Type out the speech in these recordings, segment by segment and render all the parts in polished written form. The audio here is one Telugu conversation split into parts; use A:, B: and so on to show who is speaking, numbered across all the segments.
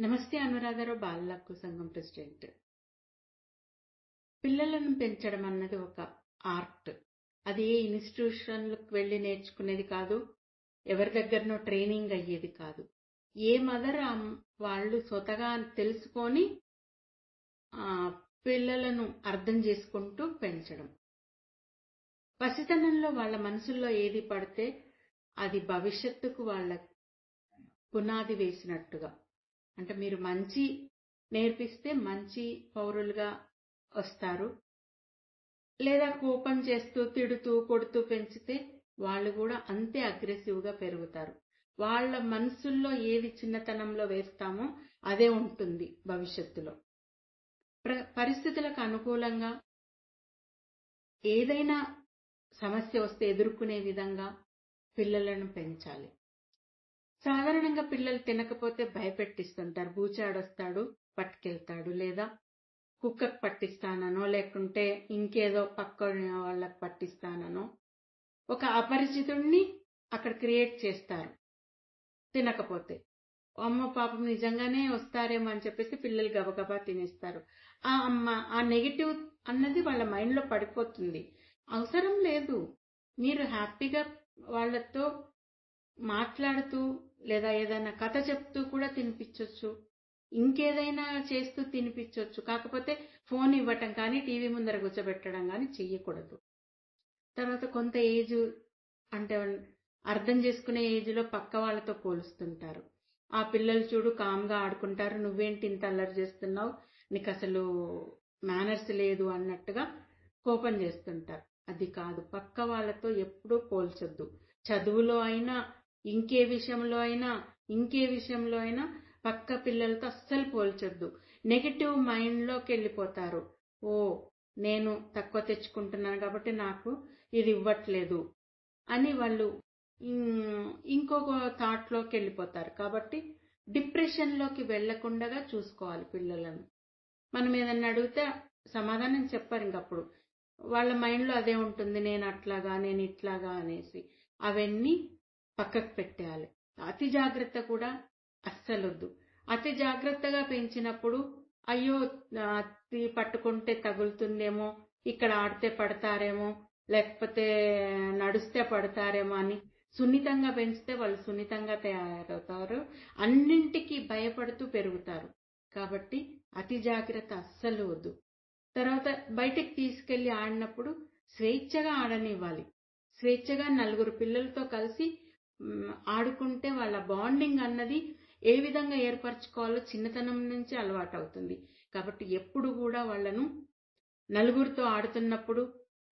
A: నమస్తే. అనురాధారావు బాలల హక్కు సంఘం ప్రెసిడెంట్. పిల్లలను పెంచడం అన్నది ఒక ఆర్ట్. అది ఏ ఇన్స్టిట్యూషన్లకు వెళ్ళి నేర్చుకునేది కాదు, ఎవరి దగ్గరనో ట్రైనింగ్ అయ్యేది కాదు. ఏ మదర్ వాళ్ళు స్వతగా తెలుసుకొని పిల్లలను అర్థం చేసుకుంటూ పెంచడం. పసితనంలో వాళ్ళ మనసుల్లో ఏది పడితే అది భవిష్యత్తుకు వాళ్ళ పునాది వేసినట్టుగా. అంటే మీరు మంచి నేర్పిస్తే మంచి పౌరులుగా వస్తారు. లేదా కోపం చేస్తూ, తిడుతూ, కొడుతూ పెంచితే వాళ్ళు కూడా అంతే అగ్రెసివ్గా పెరుగుతారు. వాళ్ళ మనసుల్లో ఏది చిన్నతనంలో వేస్తామో అదే ఉంటుంది భవిష్యత్తులో. పరిస్థితులకు అనుకూలంగా ఏదైనా సమస్య వస్తే ఎదుర్కొనే విధంగా పిల్లలను పెంచాలి. సాధారణంగా పిల్లలు తినకపోతే భయపెట్టిస్తుంటారు. బూచాడొస్తాడు పట్టుకెళ్తాడు, లేదా కుక్కకు పట్టిస్తానో, లేకుంటే ఇంకేదో పక్క వాళ్ళకి పట్టిస్తానో ఒక అపరిచితుడిని అక్కడ క్రియేట్ చేస్తారు. తినకపోతే అమ్మ పాపం నిజంగానే వస్తారేమో అని చెప్పేసి పిల్లలు గబగబా తినేస్తారు. ఆ నెగిటివ్ అన్నది వాళ్ళ మైండ్లో పడిపోతుంది. అవసరం లేదు. మీరు హ్యాపీగా వాళ్ళతో మాట్లాడుతూ లేదా ఏదైనా కథ చెప్తూ కూడా తినిపించవచ్చు, ఇంకేదైనా చేస్తూ తినిపించవచ్చు. కాకపోతే ఫోన్ ఇవ్వటం కానీ, టీవీ ముందర కూర్చోబెట్టడం కానీ చెయ్యకూడదు. తర్వాత కొంత ఏజ్ అంటే అర్థం చేసుకునే ఏజ్లో పక్క వాళ్ళతో పోలుస్తుంటారు. ఆ పిల్లలు చూడు కామ్గా ఆడుకుంటారు, నువ్వేంటి ఇంత అల్లరి చేస్తున్నావు, నీకు అసలు మేనర్స్ లేదు అన్నట్టుగా కోపం చేస్తుంటారు. అది కాదు. పక్క వాళ్ళతో ఎప్పుడూ పోల్చొద్దు. చదువులో అయినా, ఇంకే విషయంలో అయినా పక్క పిల్లలతో అస్సలు పోల్చొద్దు. నెగిటివ్ మైండ్లోకి వెళ్ళిపోతారు. నేను తక్కువ తెచ్చుకుంటున్నాను కాబట్టి నాకు ఇది ఇవ్వట్లేదు అని వాళ్ళు ఇంకొక థాట్లోకి వెళ్ళిపోతారు. కాబట్టి డిప్రెషన్లోకి వెళ్లకుండా చూసుకోవాలి పిల్లలను. మనం ఏదన్నా అడిగితే సమాధానం చెప్పారు. ఇంకప్పుడు వాళ్ళ మైండ్లో అదే ఉంటుంది, నేను అట్లాగా, నేను ఇట్లాగా అనేసి. అవన్నీ పక్కకు పెట్టేయాలి. అతి జాగ్రత్త కూడా అస్సలొద్దు. అతి జాగ్రత్తగా పెంచినప్పుడు అయ్యో పట్టుకుంటే తగులుతుందేమో, ఇక్కడ ఆడితే పడతారేమో, లేకపోతే నడుస్తే పడతారేమో అని సున్నితంగా పెంచితే వాళ్ళు సున్నితంగా తయారవుతారు. అన్నింటికీ భయపడుతూ పెరుగుతారు. కాబట్టి అతి జాగ్రత్త అస్సలు వద్దు. తర్వాత బయటికి తీసుకెళ్లి ఆడినప్పుడు స్వేచ్ఛగా ఆడనివ్వాలి. స్వేచ్ఛగా నలుగురు పిల్లలతో కలిసి ఆడుకుంటే వాళ్ళ బాండింగ్ అన్నది ఏ విధంగా ఏర్పరచుకోవాలో చిన్నతనం నుంచి అలవాటు అవుతుంది. కాబట్టి ఎప్పుడు కూడా వాళ్ళను నలుగురితో ఆడుతున్నప్పుడు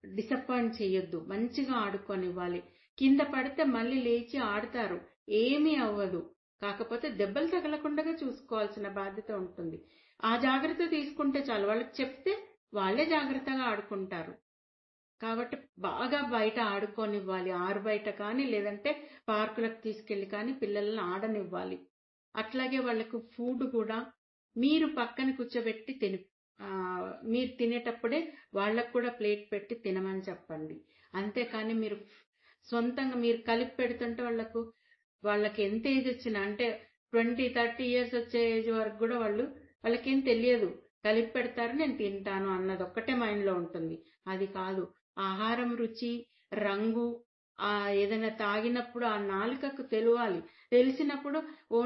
A: డిసప్పాయింట్ చేయొద్దు. మంచిగా ఆడుకోనివ్వాలి. కింద పడితే మళ్ళీ లేచి ఆడతారు, ఏమీ అవ్వదు. కాకపోతే దెబ్బలు తగలకుండా చూసుకోవాల్సిన బాధ్యత ఉంటుంది. ఆ జాగ్రత్త తీసుకుంటే చాలు. వాళ్ళకి చెప్తే వాళ్ళే జాగ్రత్తగా ఆడుకుంటారు. కాబట్టి బాగా బయట ఆడుకోనివ్వాలి. ఆరు బయట కానీ, లేదంటే పార్కులకు తీసుకెళ్లి కానీ పిల్లల్ని ఆడనివ్వాలి. అట్లాగే వాళ్ళకు ఫుడ్ కూడా మీరు పక్కన కూర్చోబెట్టి మీరు తినేటప్పుడే వాళ్ళకు కూడా ప్లేట్ పెట్టి తినమని చెప్పండి. అంతేకాని మీరు సొంతంగా మీరు కలిపి పెడుతుంటే వాళ్ళకి ఎంత ఏజ్ వచ్చినా, అంటే 20-30 years వచ్చే ఏజ్ వరకు కూడా వాళ్ళకేం తెలియదు. కలిపి పెడతారు, నేను తింటాను అన్నది ఒక్కటే మైండ్లో ఉంటుంది. అది కాదు. ఆహారం రుచి, రంగు, ఏదైనా తాగినప్పుడు ఆ నాలుకకు తెలియాలి. తెలిసినప్పుడు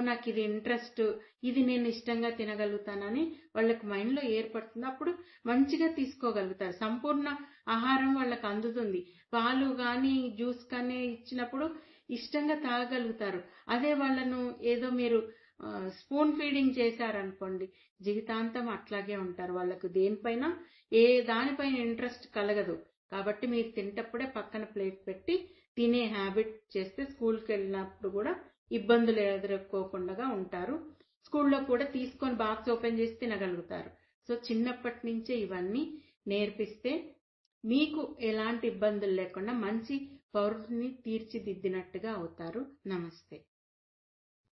A: నాకు ఇది ఇంట్రెస్ట్, ఇది నేను ఇష్టంగా తినగలుగుతానని వాళ్ళకి మైండ్లో ఏర్పడుతుంది. అప్పుడు మంచిగా తీసుకోగలుగుతారు. సంపూర్ణ ఆహారం వాళ్ళకి అందుతుంది. పాలు కానీ, జ్యూస్ కానీ ఇచ్చినప్పుడు ఇష్టంగా తాగగలుగుతారు. అదే వాళ్ళను ఏదో మీరు స్పూన్ ఫీడింగ్ చేశారనుకోండి, జీవితాంతం అట్లాగే ఉంటారు. వాళ్ళకు దానిపైన ఇంట్రెస్ట్ కలగదు. కాబట్టి మీరు తింటప్పుడే పక్కన ప్లేట్ పెట్టి తినే హ్యాబిట్ చేస్తే స్కూల్కి వెళ్ళినప్పుడు కూడా ఇబ్బందులు ఎదుర్కోకుండా ఉంటారు. స్కూల్లో కూడా తీసుకొని బాక్స్ ఓపెన్ చేసి తినగలుగుతారు. సో చిన్నప్పటి నుంచే ఇవన్నీ నేర్పిస్తే మీకు ఎలాంటి ఇబ్బందులు లేకుండా మంచి పౌరుని తీర్చిదిద్దినట్టుగా అవుతారు. నమస్తే.